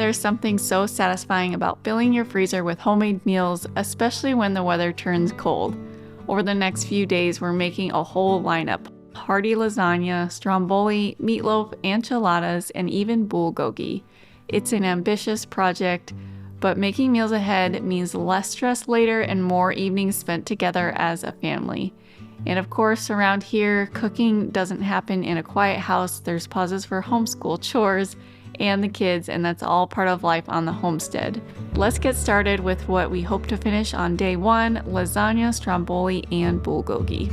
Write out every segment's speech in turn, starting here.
there's something so satisfying about filling your freezer with homemade meals, especially when the weather turns cold. Over the next few days, we're making a whole lineup. Hearty lasagna, stromboli, meatloaf, enchiladas, and even bulgogi. It's an ambitious project, but making meals ahead means less stress later and more evenings spent together as a family. And of course, around here, cooking doesn't happen in a quiet house. There's pauses for homeschool, chores, and the kids, and that's all part of life on the homestead. Let's get started with what we hope to finish on day one: lasagna, stromboli, and bulgogi.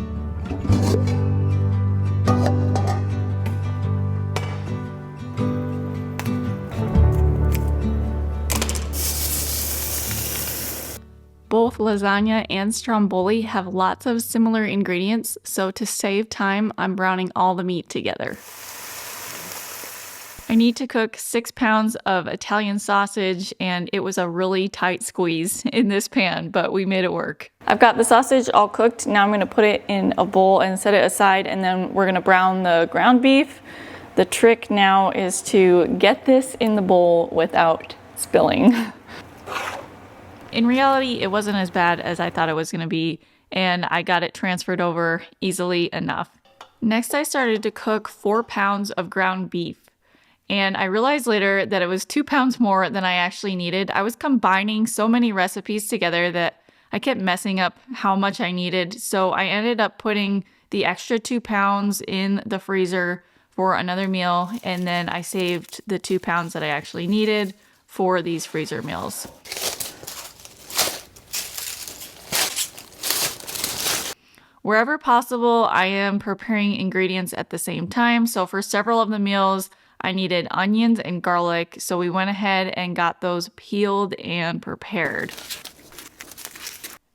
Both lasagna and stromboli have lots of similar ingredients, so to save time, I'm browning all the meat together. I need to cook 6 pounds of Italian sausage, and it was a really tight squeeze in this pan, but we made it work. I've got the sausage all cooked. Now I'm going to put it in a bowl and set it aside, and then we're going to brown the ground beef. The trick now is to get this in the bowl without spilling. In reality, it wasn't as bad as I thought it was going to be, and I got it transferred over easily enough. Next, I started to cook 4 pounds of ground beef, and I realized later that it was 2 pounds more than I actually needed. I was combining so many recipes together that I kept messing up how much I needed, so I ended up putting the extra 2 pounds in the freezer for another meal, and then I saved the 2 pounds that I actually needed for these freezer meals. Wherever possible, I am preparing ingredients at the same time. So for several of the meals, I needed onions and garlic. So we went ahead and got those peeled and prepared.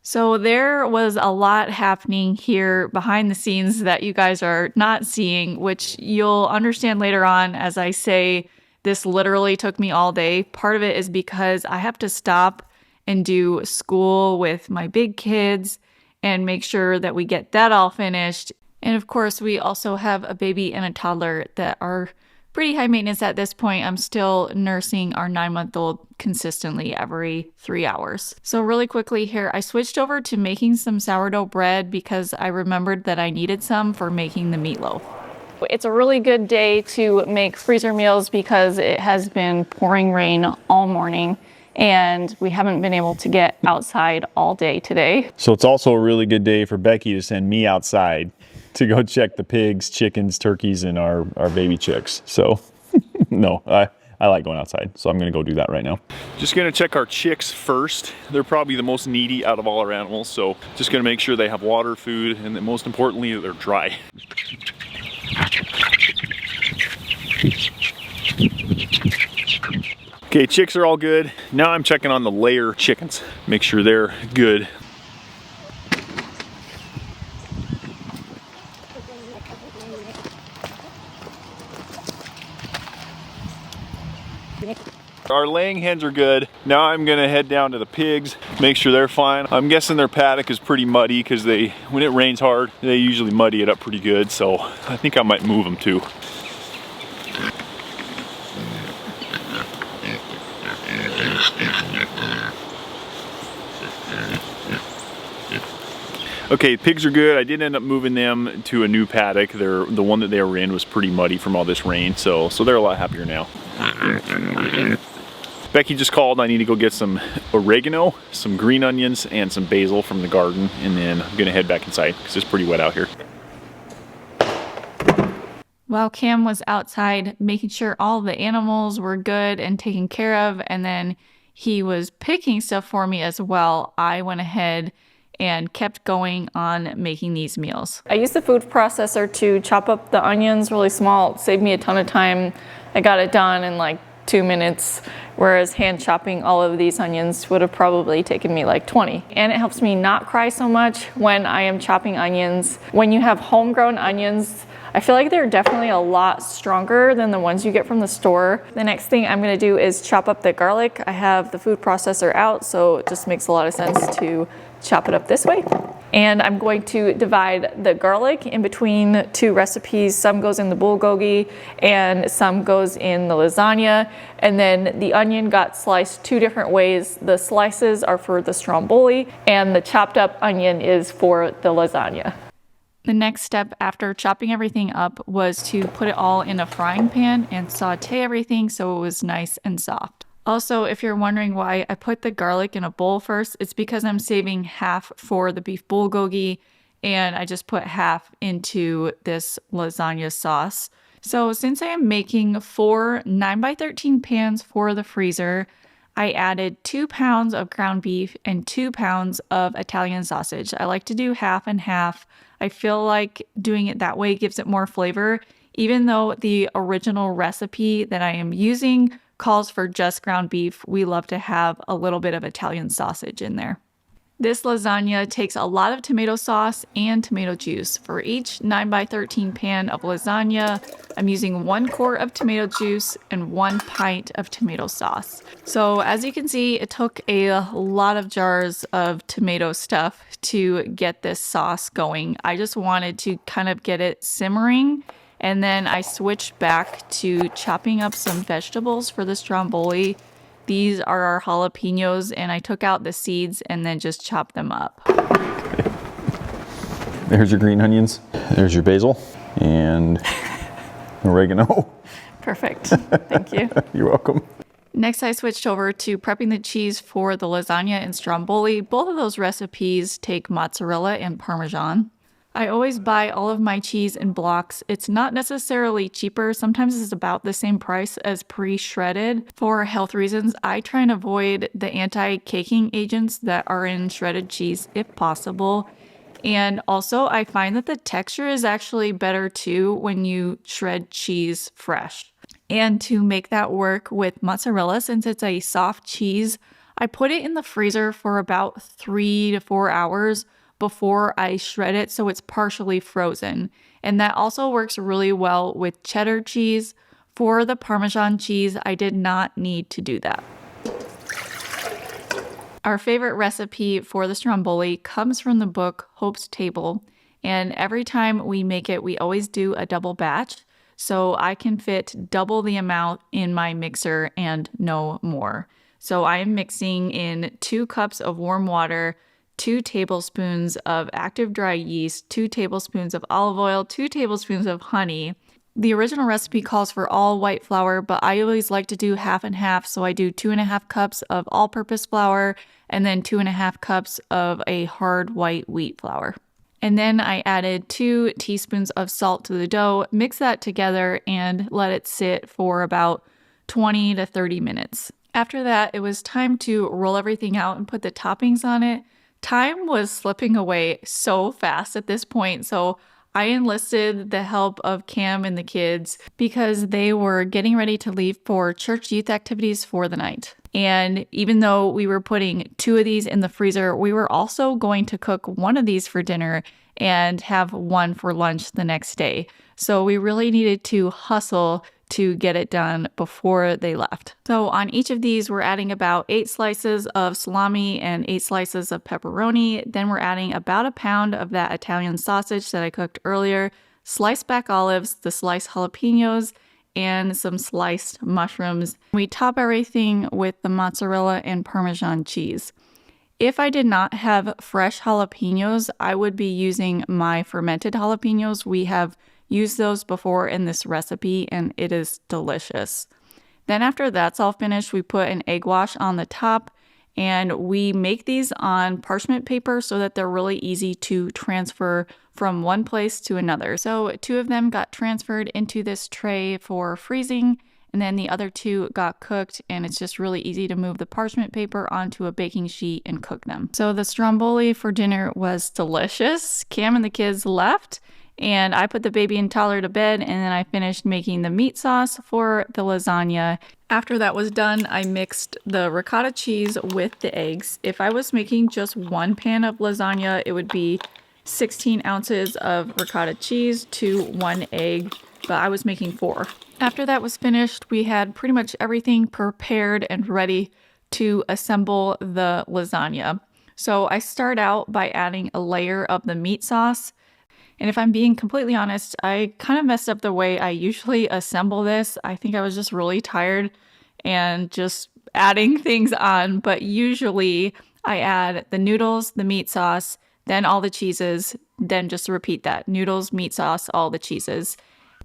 So there was a lot happening here behind the scenes that you guys are not seeing, which you'll understand later on as I say this literally took me all day. Part of it is because I have to stop and do school with my big kids and make sure that we get that all finished. And of course, we also have a baby and a toddler that are pretty high maintenance at this point. I'm still nursing our 9-month-old consistently every 3 hours. So really quickly here, I switched over to making some sourdough bread because I remembered that I needed some for making the meatloaf. It's a really good day to make freezer meals because it has been pouring rain all morning, and we haven't been able to get outside all day today. So it's also a really good day for Becky to send me outside to go check the pigs, chickens, turkeys, and our baby chicks. So no, I like going outside, so I'm gonna go do that right now. Just gonna check our chicks first. They're probably the most needy out of all our animals, so just gonna make sure they have water, food, and most importantly, they're dry. Okay, chicks are all good. Now I'm checking on the layer chickens. Make sure they're good. Our laying hens are good. Now I'm gonna head down to the pigs, make sure they're fine. I'm guessing their paddock is pretty muddy because when it rains hard, they usually muddy it up pretty good. So I think I might move them too. Okay, pigs are good. I did end up moving them to a new paddock. The one that they were in was pretty muddy from all this rain, so they're a lot happier now. Becky just called. I need to go get some oregano, some green onions, and some basil from the garden, and then I'm gonna head back inside because it's pretty wet out here. While Cam was outside making sure all the animals were good and taken care of, and then he was picking stuff for me as well, I went ahead and kept going on making these meals. I used the food processor to chop up the onions really small. It saved me a ton of time. I got it done in like 2 minutes, whereas hand chopping all of these onions would have probably taken me like 20. And it helps me not cry so much when I am chopping onions. When you have homegrown onions, I feel like they're definitely a lot stronger than the ones you get from the store. The next thing I'm gonna do is chop up the garlic. I have the food processor out, so it just makes a lot of sense to chop it up this way. And I'm going to divide the garlic in between two recipes. Some goes in the bulgogi and some goes in the lasagna. And then the onion got sliced two different ways. The slices are for the stromboli and the chopped up onion is for the lasagna. The next step after chopping everything up was to put it all in a frying pan and saute everything so it was nice and soft. Also, if you're wondering why I put the garlic in a bowl first, it's because I'm saving half for the beef bulgogi and I just put half into this lasagna sauce. So since I am making 4 9x13 pans for the freezer, I added 2 pounds of ground beef and 2 pounds of Italian sausage. I like to do half and half. I feel like doing it that way gives it more flavor, even though the original recipe that I am using calls for just ground beef. We love to have a little bit of Italian sausage in there. This lasagna takes a lot of tomato sauce and tomato juice. For each 9x13 pan of lasagna, I'm using 1 quart of tomato juice and 1 pint of tomato sauce. So as you can see, it took a lot of jars of tomato stuff to get this sauce going. I just wanted to kind of get it simmering, and then I switched back to chopping up some vegetables for the stromboli. These are our jalapenos, and I took out the seeds and then just chopped them up. Okay. There's your green onions. There's your basil and oregano. Perfect. Thank you. You're welcome. Next, I switched over to prepping the cheese for the lasagna and stromboli. Both of those recipes take mozzarella and parmesan. I always buy all of my cheese in blocks. It's not necessarily cheaper. Sometimes it's about the same price as pre-shredded. For health reasons, I try and avoid the anti-caking agents that are in shredded cheese if possible. And also, I find that the texture is actually better too when you shred cheese fresh. And to make that work with mozzarella, since it's a soft cheese, I put it in the freezer for about 3 to 4 hours before I shred it so it's partially frozen. And that also works really well with cheddar cheese. For the Parmesan cheese, I did not need to do that. Our favorite recipe for the stromboli comes from the book Hope's Table, and every time we make it, we always do a double batch, so I can fit double the amount in my mixer and no more. So I am mixing in 2 cups of warm water, 2 tablespoons of active dry yeast, 2 tablespoons of olive oil, 2 tablespoons of honey. The original recipe calls for all white flour, but I always like to do half and half, so I do 2.5 cups of all-purpose flour and then 2.5 cups of a hard white wheat flour. And then I added 2 teaspoons of salt to the dough, mix that together, and let it sit for about 20 to 30 minutes. After that, it was time to roll everything out and put the toppings on it. Time was slipping away so fast at this point, so I enlisted the help of Cam and the kids because they were getting ready to leave for church youth activities for the night. And even though we were putting 2 of these in the freezer, we were also going to cook 1 of these for dinner and have 1 for lunch the next day. So we really needed to hustle to get it done before they left. So on each of these, we're adding about 8 slices of salami and 8 slices of pepperoni. Then we're adding about a pound of that Italian sausage that I cooked earlier, sliced back olives, the sliced jalapenos, and some sliced mushrooms. We top everything with the mozzarella and Parmesan cheese. If I did not have fresh jalapenos, I would be using my fermented jalapenos. We have used those before in this recipe and it is delicious. Then after that's all finished, we put an egg wash on the top and we make these on parchment paper so that they're really easy to transfer from one place to another. So 2 of them got transferred into this tray for freezing, and then the other 2 got cooked, and it's just really easy to move the parchment paper onto a baking sheet and cook them. So the stromboli for dinner was delicious. Cam and the kids left, and I put the baby and toddler to bed, and then I finished making the meat sauce for the lasagna. After that was done, I mixed the ricotta cheese with the eggs. If I was making just 1 pan of lasagna, it would be 16 ounces of ricotta cheese to 1 egg, but I was making 4. After that was finished, we had pretty much everything prepared and ready to assemble the lasagna. So I start out by adding a layer of the meat sauce. And if I'm being completely honest, I kind of messed up the way I usually assemble this. I think I was just really tired and just adding things on. But usually I add the noodles, the meat sauce, then all the cheeses, then just repeat that. Noodles, meat sauce, all the cheeses.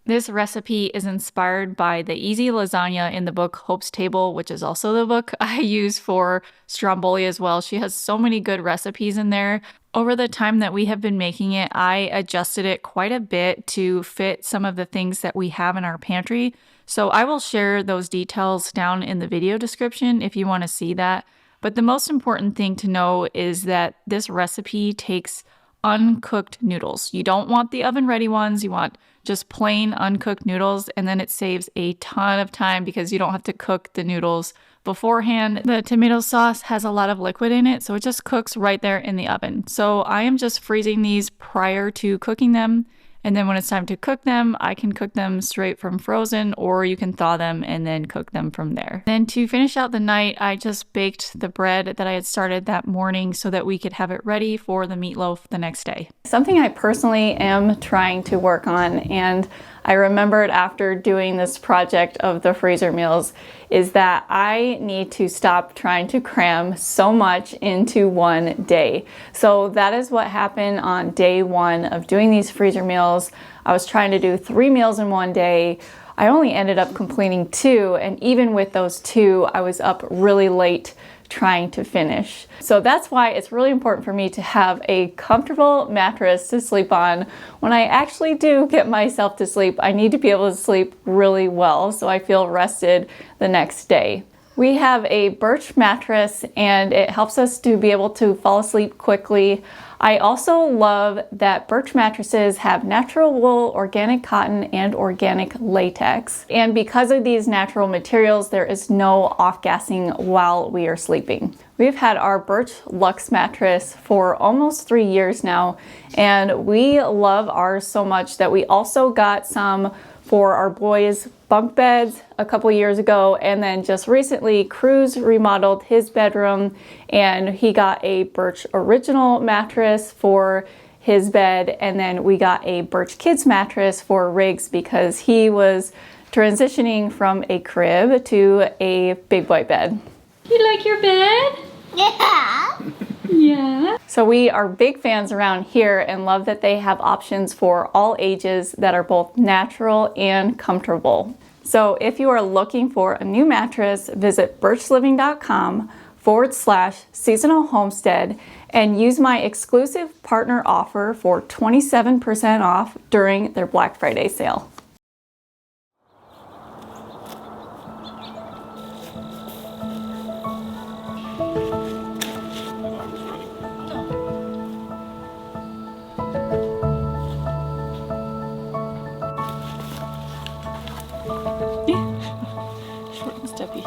This recipe is inspired by the easy lasagna in the book Hope's Table, which is also the book I use for Stromboli as well. She has so many good recipes in there. Over the time that we have been making it, I adjusted it quite a bit to fit some of the things that we have in our pantry. So I will share those details down in the video description if you want to see that. But the most important thing to know is that this recipe takes uncooked noodles. You don't want the oven ready ones. You want just plain uncooked noodles, and then it saves a ton of time because you don't have to cook the noodles beforehand. The tomato sauce has a lot of liquid in it, so it just cooks right there in the oven. So I am just freezing these prior to cooking them, and then when it's time to cook them, I can cook them straight from frozen, or you can thaw them and then cook them from there. Then to finish out the night, I just baked the bread that I had started that morning so that we could have it ready for the meatloaf the next day. Something I personally am trying to work on, and I remembered after doing this project of the freezer meals, is that I need to stop trying to cram so much into one day. So that is what happened on day one of doing these freezer meals. I was trying to do 3 meals in one day. I only ended up completing 2, and even with those 2, I was up really late trying to finish. So that's why it's really important for me to have a comfortable mattress to sleep on. When I actually do get myself to sleep, I need to be able to sleep really well so I feel rested the next day. We have a birch mattress and it helps us to be able to fall asleep quickly. I also love that birch mattresses have natural wool, organic cotton, and organic latex. And because of these natural materials, there is no off-gassing while we are sleeping. We've had our Birch Luxe mattress for almost 3 years now, and we love ours so much that we also got some for our boys' bunk beds a couple years ago, and then just recently Cruz remodeled his bedroom and he got a Birch Original mattress for his bed, and then we got a Birch Kids mattress for Riggs because he was transitioning from a crib to a big boy bed. You like your bed? Yeah. Yeah. So we are big fans around here and love that they have options for all ages that are both natural and comfortable. So if you are looking for a new mattress, visit birchliving.com/seasonal homestead and use my exclusive partner offer for 27% off during their Black Friday sale. Short and steppy.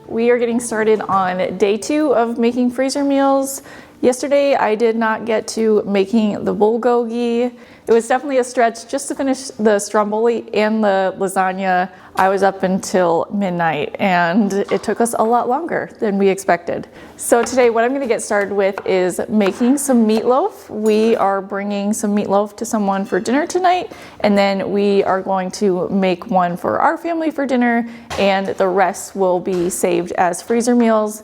We are getting started on day 2 of making freezer meals. Yesterday I did not get to making the bulgogi. It was definitely a stretch just to finish the stromboli and the lasagna. I was up until midnight and it took us a lot longer than we expected. So today what I'm going to get started with is making some meatloaf. We are bringing some meatloaf to someone for dinner tonight, and then we are going to make one for our family for dinner, and the rest will be saved as freezer meals.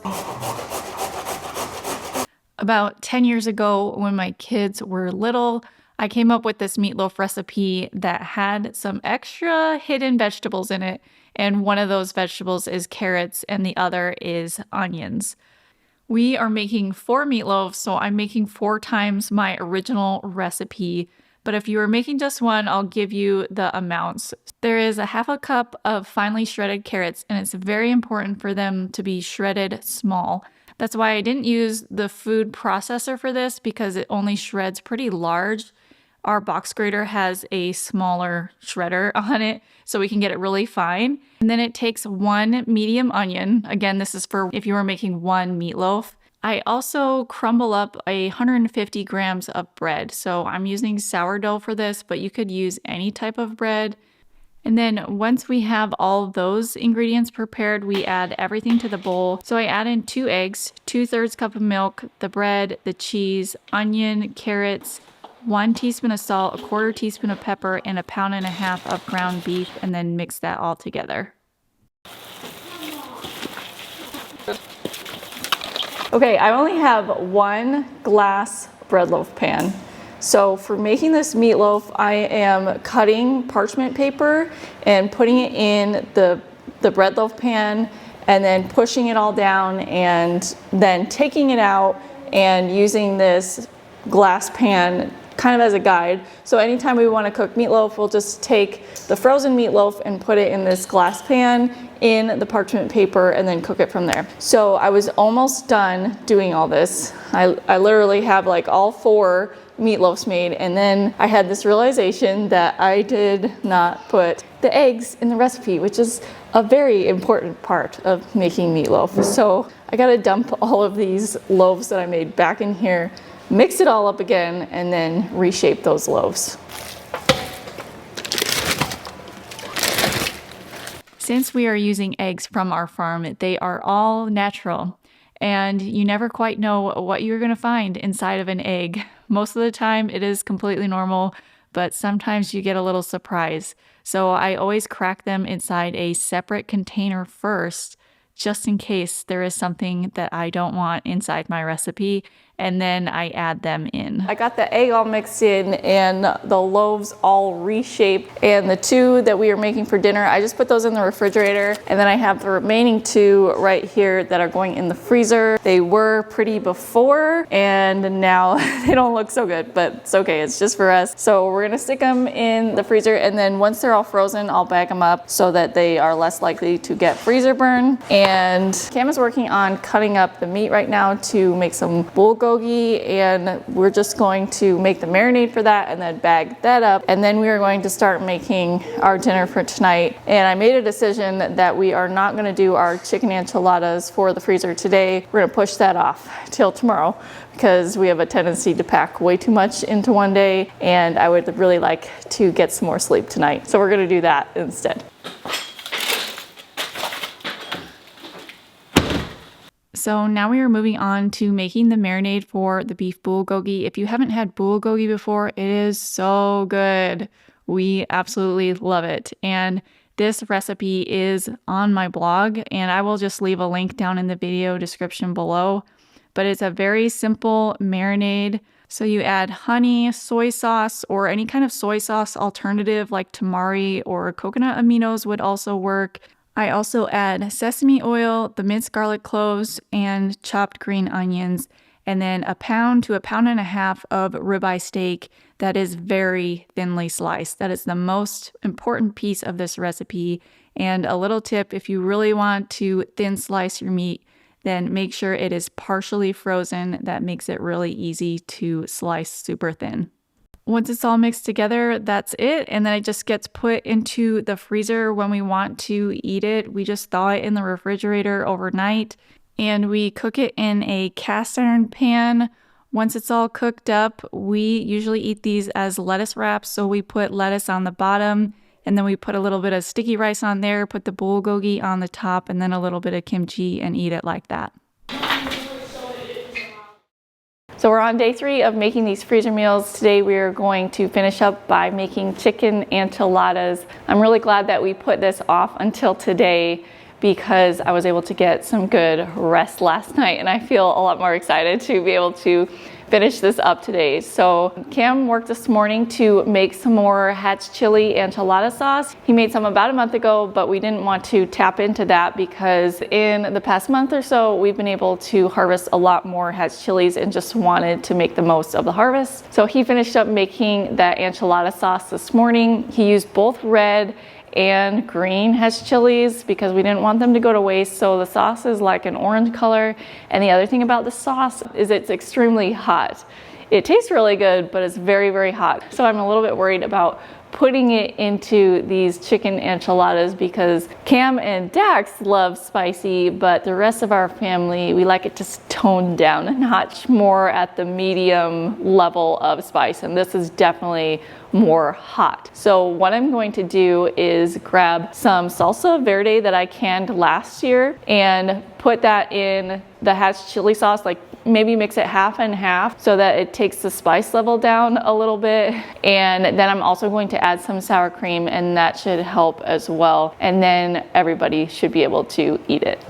About 10 years ago, when my kids were little, I came up with this meatloaf recipe that had some extra hidden vegetables in it, and one of those vegetables is carrots and the other is onions. We are making 4 meatloaves, so I'm making 4 times my original recipe, but if you are making just one, I'll give you the amounts. There is a 1/2 cup of finely shredded carrots, and it's very important for them to be shredded small. That's why I didn't use the food processor for this because it only shreds pretty large. Our box grater has a smaller shredder on it, so we can get it really fine. And then it takes 1 medium onion. Again, this is for if you were making 1 meatloaf. I also crumble up 150 grams of bread. So I'm using sourdough for this, but you could use any type of bread. And then once we have all those ingredients prepared, we add everything to the bowl. So I add in 2 eggs, 2/3 cup of milk, the bread, the cheese, onion, carrots, 1 teaspoon of salt, 1/4 teaspoon of pepper, and 1.5 pounds of ground beef, and then mix that all together. Okay, I only have 1 glass bread loaf pan. So for making this meatloaf, I am cutting parchment paper and putting it in the bread loaf pan and then pushing it all down and then taking it out and using this glass pan kind of as a guide. So anytime we want to cook meatloaf, we'll just take the frozen meatloaf and put it in this glass pan in the parchment paper and then cook it from there. So I was almost done doing all this. I literally have like all 4 meatloafs made, and then I had this realization that I did not put the eggs in the recipe, which is a very important part of making meatloaf. So I gotta dump all of these loaves that I made back in here, mix it all up again, and then reshape those loaves. Since we are using eggs from our farm, they are all natural, and you never quite know what you're gonna find inside of an egg. Most of the time it is completely normal, but sometimes you get a little surprise. So I always crack them inside a separate container first, just in case there is something that I don't want inside my recipe, and then I add them in. I got the egg all mixed in and the loaves all reshaped, and the 2 that we are making for dinner, I just put those in the refrigerator, and then I have the remaining 2 right here that are going in the freezer. They were pretty before, and now they don't look so good, but it's okay, it's just for us. So we're gonna stick them in the freezer, and then once they're all frozen, I'll bag them up so that they are less likely to get freezer burn. And Cam is working on cutting up the meat right now to make some bulgogi, and we're just going to make the marinade for that and then bag that up, and then we are going to start making our dinner for tonight. And I made a decision that we are not going to do our chicken enchiladas for the freezer today. We're going to push that off till tomorrow because we have a tendency to pack way too much into one day, and I would really like to get some more sleep tonight, so we're going to do that instead. So now we are moving on to making the marinade for the beef bulgogi. If you haven't had bulgogi before, it is so good. We absolutely love it. And this recipe is on my blog, and I will just leave a link down in the video description below. But it's a very simple marinade. So you add honey, soy sauce, or any kind of soy sauce alternative like tamari or coconut aminos would also work. I also add sesame oil, the minced garlic cloves, and chopped green onions, and then 1 pound to 1.5 pounds of ribeye steak that is very thinly sliced. That is the most important piece of this recipe. And a little tip, if you really want to thin slice your meat, then make sure it is partially frozen. That makes it really easy to slice super thin. Once it's all mixed together, that's it. And then it just gets put into the freezer when we want to eat it. We just thaw it in the refrigerator overnight, and we cook it in a cast iron pan. Once it's all cooked up, we usually eat these as lettuce wraps. So we put lettuce on the bottom, and then we put a little bit of sticky rice on there, put the bulgogi on the top, and then a little bit of kimchi, and eat it like that. So we're on day 3 of making these freezer meals. Today we are going to finish up by making chicken enchiladas. I'm really glad that we put this off until today because I was able to get some good rest last night, and I feel a lot more excited to be able to finish this up today. So Cam worked this morning to make some more Hatch chili enchilada sauce. He made some about a month ago, but we didn't want to tap into that because in the past month or so, we've been able to harvest a lot more Hatch chilies and just wanted to make the most of the harvest. So he finished up making that enchilada sauce this morning. He used both red and green Hatch chilies because we didn't want them to go to waste. So the sauce is like an orange color. And the other thing about the sauce is it's extremely hot. It tastes really good, but it's very, very hot. So I'm a little bit worried about putting it into these chicken enchiladas because Cam and Dax love spicy, but the rest of our family, we like it just toned down a notch more at the medium level of spice. And this is definitely more hot. So what I'm going to do is grab some salsa verde that I canned last year and put that in the hatch chili sauce, like maybe mix it half and half so that it takes the spice level down a little bit. And then I'm also going to add some sour cream, and that should help as well. And then everybody should be able to eat it.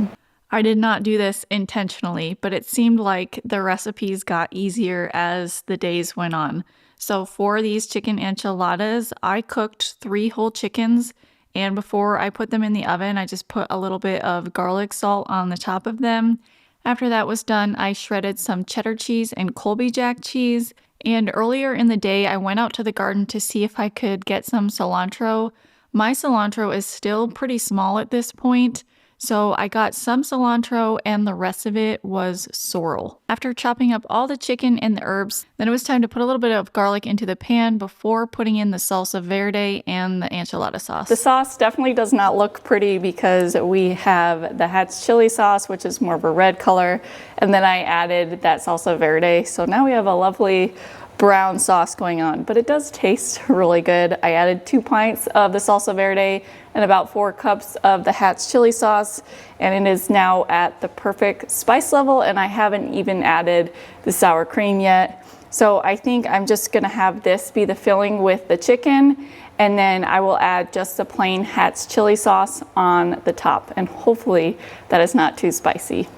I did not do this intentionally, but it seemed like the recipes got easier as the days went on. So for these chicken enchiladas, I cooked 3 whole chickens, and before I put them in the oven, I just put a little bit of garlic salt on the top of them. After that was done, I shredded some cheddar cheese and Colby Jack cheese, and earlier in the day, I went out to the garden to see if I could get some cilantro. My cilantro is still pretty small at this point, so I got some cilantro and the rest of it was sorrel. After chopping up all the chicken and the herbs, then it was time to put a little bit of garlic into the pan before putting in the salsa verde and the enchilada sauce. The sauce definitely does not look pretty because we have the Hatch chili sauce, which is more of a red color, and then I added that salsa verde. So now we have a lovely brown sauce going on, but it does taste really good. I added 2 pints of the salsa verde and about 4 cups of the Hatch chili sauce, and it is now at the perfect spice level, and I haven't even added the sour cream yet. So I think I'm just gonna have this be the filling with the chicken, and then I will add just the plain Hatch chili sauce on the top, and hopefully that is not too spicy.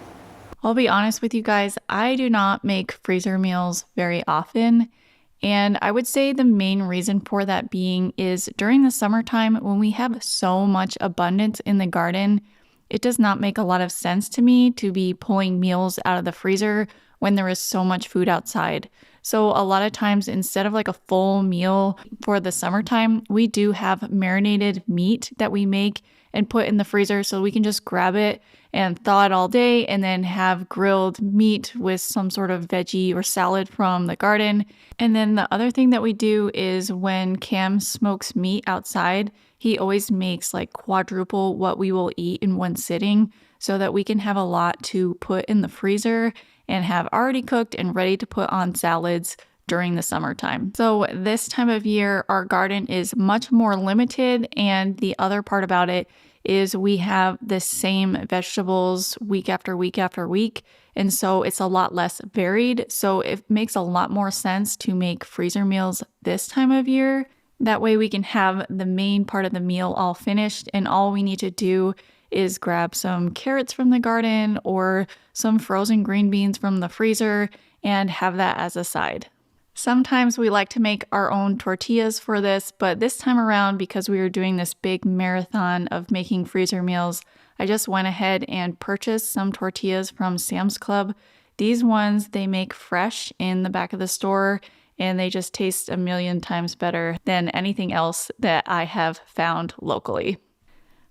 I'll be honest with you guys, I do not make freezer meals very often. And I would say the main reason for that being is during the summertime when we have so much abundance in the garden, it does not make a lot of sense to me to be pulling meals out of the freezer when there is so much food outside. So a lot of times, instead of like a full meal for the summertime, we do have marinated meat that we make and put in the freezer so we can just grab it and thaw it all day and then have grilled meat with some sort of veggie or salad from the garden. And then the other thing that we do is when Cam smokes meat outside, he always makes like quadruple what we will eat in one sitting so that we can have a lot to put in the freezer and have already cooked and ready to put on salads during the summertime. So this time of year, our garden is much more limited, and the other part about it is we have the same vegetables week after week after week, and so it's a lot less varied. So it makes a lot more sense to make freezer meals this time of year. That way we can have the main part of the meal all finished, and all we need to do is grab some carrots from the garden or some frozen green beans from the freezer and have that as a side. Sometimes we like to make our own tortillas for this, but this time around, because we were doing this big marathon of making freezer meals, I just went ahead and purchased some tortillas from Sam's Club. These ones, they make fresh in the back of the store, and they just taste a million times better than anything else that I have found locally.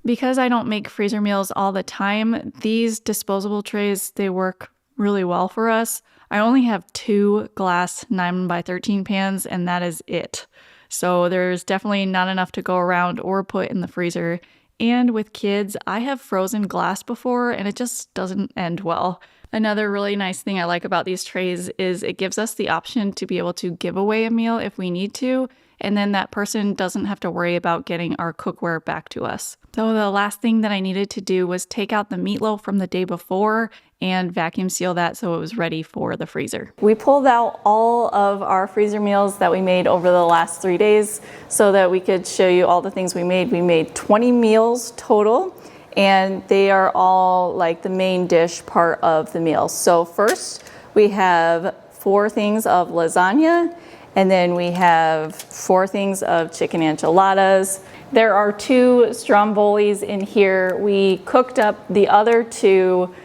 Because I don't make freezer meals all the time, these disposable trays, they work really well for us. I only have 2 glass 9x13 pans, and that is it. So there's definitely not enough to go around or put in the freezer. And with kids, I have frozen glass before, and it just doesn't end well. Another really nice thing I like about these trays is it gives us the option to be able to give away a meal if we need to, and then that person doesn't have to worry about getting our cookware back to us. So the last thing that I needed to do was take out the meatloaf from the day before and vacuum seal that so it was ready for the freezer. We pulled out all of our freezer meals that we made over the last 3 days so that we could show you all the things we made. We made 20 meals total, and they are all like the main dish part of the meal. So first we have 4 things of lasagna, and then we have 4 things of chicken enchiladas. There are 2 strombolis in here. We cooked up the other 2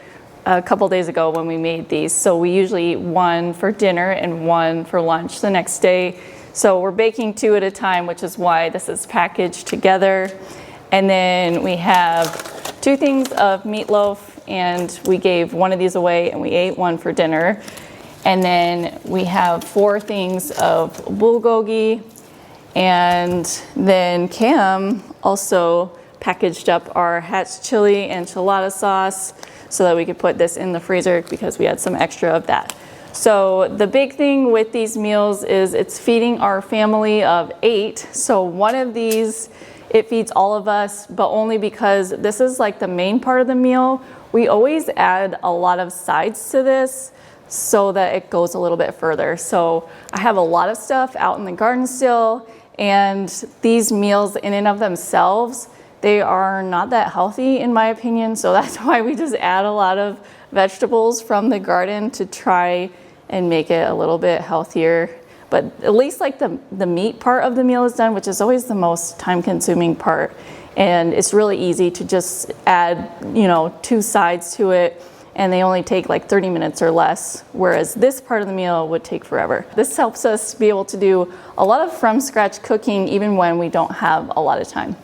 a couple days ago when we made these. So we usually eat 1 for dinner and 1 for lunch the next day. So we're baking 2 at a time, which is why this is packaged together. And then we have 2 things of meatloaf, and we gave 1 of these away and we ate 1 for dinner. And then we have 4 things of bulgogi, And then Cam also packaged up our Hatch chili enchilada sauce so that we could put this in the freezer because we had some extra of that. So the big thing with these meals is it's feeding our family of 8. So one of these, it feeds all of us, but only because this is like the main part of the meal. We always add a lot of sides to this so that it goes a little bit further. So I have a lot of stuff out in the garden still, and these meals in and of themselves, they are not that healthy in my opinion. So that's why we just add a lot of vegetables from the garden to try and make it a little bit healthier. But at least like the meat part of the meal is done, which is always the most time consuming part. And it's really easy to just add, 2 sides to it, and they only take like 30 minutes or less, whereas this part of the meal would take forever. This helps us be able to do a lot of from scratch cooking even when we don't have a lot of time.